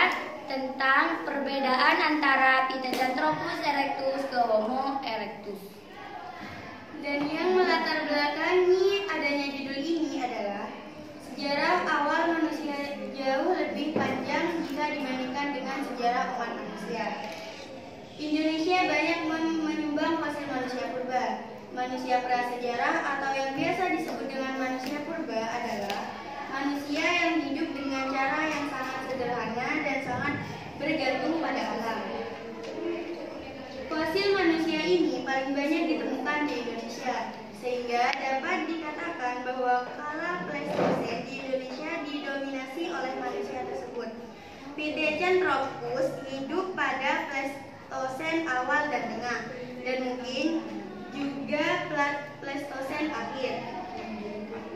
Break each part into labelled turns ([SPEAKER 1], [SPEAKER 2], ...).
[SPEAKER 1] membahas tentang perbedaan antara Pithecanthropus erectus ke Homo erectus.
[SPEAKER 2] Dan yang melatar belakangi adanya judul ini adalah sejarah awal manusia jauh lebih panjang jika dibandingkan dengan sejarah umat manusia. Indonesia banyak menyumbang fosil manusia purba. Manusia prasejarah atau yang biasa disebut dengan manusia purba adalah manusia yang hidup dengan cara yang sangat sederhana dan sangat bergantung pada alam. Fosil manusia ini paling banyak ditemukan di Indonesia, sehingga dapat dikatakan bahwa kala Pleistosen di Indonesia didominasi oleh manusia tersebut. Pithecanthropus hidup pada Pleistosen awal dan tengah, dan mungkin juga Pleistosen akhir.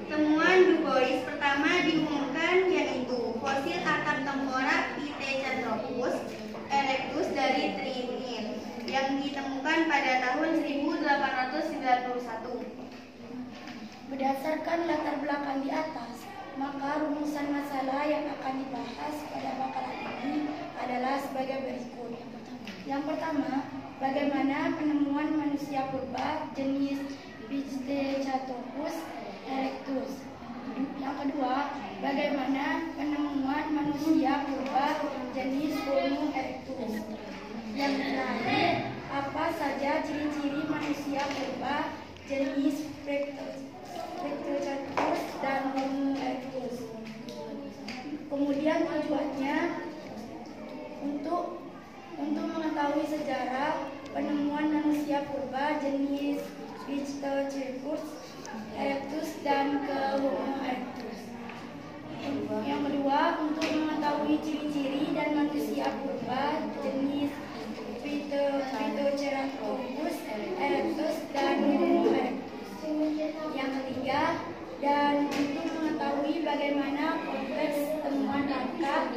[SPEAKER 2] Temuan Du Bois pertama diumumkan yaitu fosil atap tengkorak Pithecanthropus erectus dari Trinil yang ditemukan pada tahun 1891.
[SPEAKER 3] Berdasarkan latar belakang di atas, maka rumusan masalah yang akan dibahas pada makalah ini adalah sebagai berikut. Yang pertama, bagaimana penemuan manusia purba jenis Pithecanthropus erectus. Yang kedua, bagaimana penemuan manusia purba jenis Homo erectus. Yang terakhir, apa saja ciri-ciri manusia purba jenis Pithecanthropus dan Homo erectus. Kemudian tujuannya untuk mengetahui sejarah penemuan manusia purba jenis Pithecanthropus erectus dan ke Homo erectus. Yang kedua, untuk mengetahui ciri-ciri dan manusia purba jenis Pithecanthropus erectus dan Homo erectus. Yang ketiga, dan untuk mengetahui bagaimana kompleks temuan langkah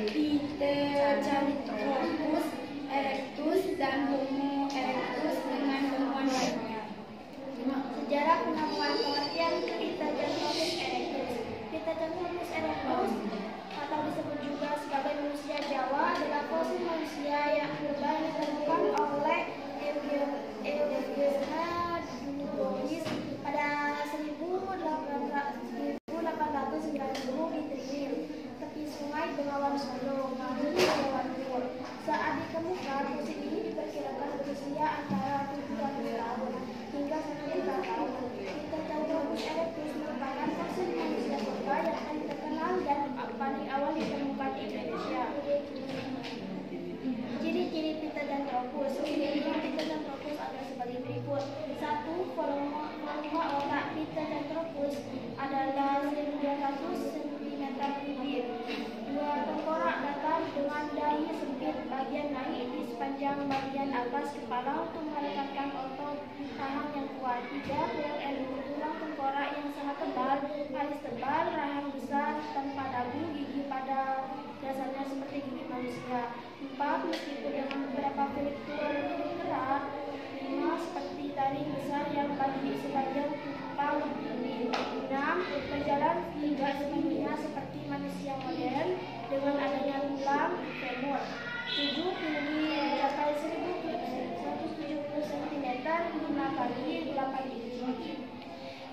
[SPEAKER 3] Pithecanthropus erectus dan Homo erectus dengan temuan lainnya.
[SPEAKER 4] Sejarah penemuan pengertian Pithecanthropus erectus. Pithecanthropus erectus atau disebut juga sebagai manusia Jawa adalah fosil manusia yang purba yang ditemukan oleh Eugene Du Bois pada 1890 di Trinil, tepi sungai Bengawan Solo, Ngawi, Jawa Timur. Saat ditemukan, fosil ini diperkirakan berusia antara 700 tahun hingga 1 juta tahun. Pithecanthropus erectus merupakan fosil manusia purba yang paling terkenal dan paling awal ditemukan di Indonesia. Ciri-ciri Pithecanthropus. Ciri-ciri Pithecanthropus adalah sebagai berikut. 1. Volume otak Pithecanthropus adalah 1200 cm kubik. 2. Tengkorak datar dengan dahi sempit bagian naik di sepanjang bagian atas kepala untuk merekatkan otot rahang yang kuat. 3. Tulang tengkorak yang sangat tebal, alis tebal, rahang besar tanpa dagu, gigi pada dasarnya seperti gigi manusia. 4. Meskipun dengan beberapa fitur gerak, 5. Seperti taring besar yang bagi sepanjang tumpang ini. 6. Berjalan tidak sepenuhnya seperti manusia modern dengan adanya tulang femur. 7. Tinggi mencapai 170 cm, 5 kali 8 inci.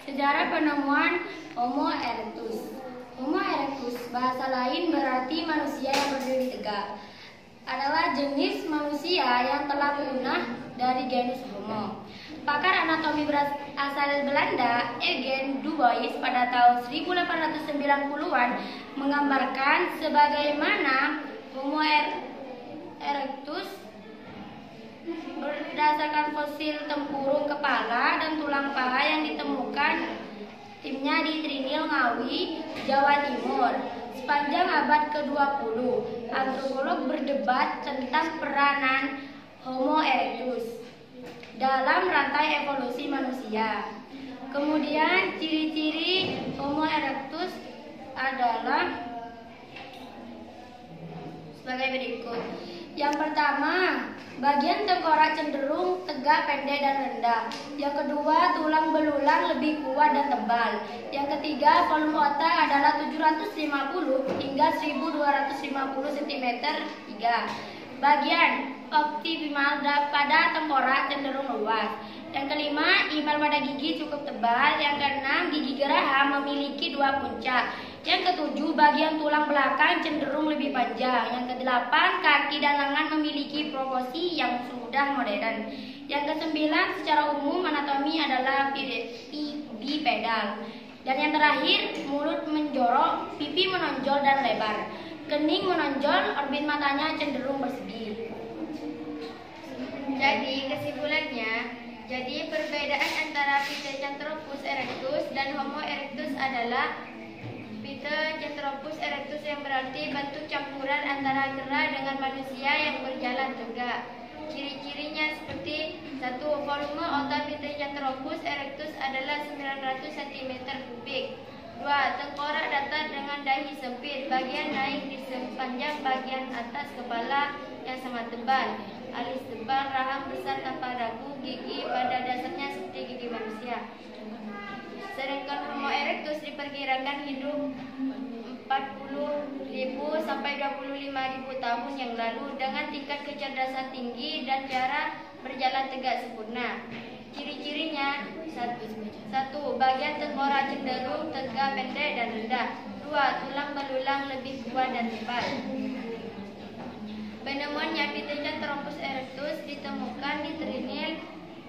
[SPEAKER 1] Sejarah penemuan Homo erectus. Homo erectus, bahasa lain berarti manusia yang berdiri tegak, adalah jenis manusia yang telah punah dari genus Homo. Pakar anatomi asal Belanda, Eugene Du Bois pada tahun 1890-an menggambarkan sebagaimana Homo erectus berdasarkan fosil tempurung kepala dan tulang paha yang ditemukan timnya di Trinil, Ngawi, Jawa Timur. Sepanjang abad ke-20, antropolog berdebat tentang peranan Homo erectus dalam rantai evolusi manusia. Kemudian ciri-ciri Homo erectus adalah sebagai berikut. Yang pertama, bagian tengkorak cenderung tegak, pendek, dan rendah. Yang kedua, tulang belulang lebih kuat dan tebal. Yang ketiga, volume otak adalah 750 hingga 1250 cm. 3. Bagian optimal pada tengkorak cenderung luas. Yang kelima, imal pada gigi cukup tebal. Yang keenam, gigi geraham memiliki 2 puncak. Yang ketujuh, bagian tulang belakang cenderung lebih panjang. Yang kedelapan, kaki dan lengan memiliki proporsi yang sudah modern. Yang kesembilan, secara umum anatomi adalah bipedal. Dan yang terakhir, mulut menjorok, pipi menonjol dan lebar. Kening menonjol, orbit matanya cenderung bersegi.
[SPEAKER 2] Jadi kesimpulannya, perbedaan antara Pithecanthropus erectus dan Homo erectus adalah Pithecanthropus erectus yang berarti bentuk campuran antara kera dengan manusia yang berjalan tegak. Ciri-cirinya seperti 1. Volume otak Pithecanthropus erectus adalah 900 cm3. 2. Tengkorak datar dengan dahi sempit, bagian naik di sepanjang bagian atas kepala yang sangat tebal, alis tebal, rahang besar tanpa dagu, gigi pada dasarnya seperti gigi manusia. Sedangkan Homo erectus diperkirakan hidup 40.000 sampai 25.000 tahun yang lalu dengan tingkat kecerdasan tinggi dan cara berjalan tegak sempurna. Ciri-cirinya 1. Bagian tengkorak cenderung tegak, pendek, dan rendah. 2. Tulang belulang lebih kuat dan tebal. Penemuannya Pithecanthropus erectus ditemukan di Trinil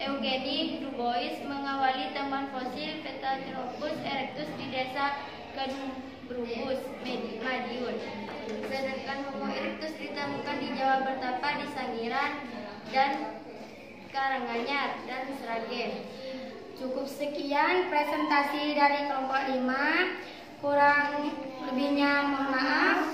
[SPEAKER 2] Eugenie Dubois mengawali temuan fosil Pithecanthropus erectus di desa Kedubus, Madiun. Sedangkan Homo erectus ditemukan di Jawa Bertapa, di Sangiran, dan Karanganyar, dan Sragen.
[SPEAKER 1] Cukup sekian presentasi dari kelompok 5. Kurang lebihnya mohon maaf.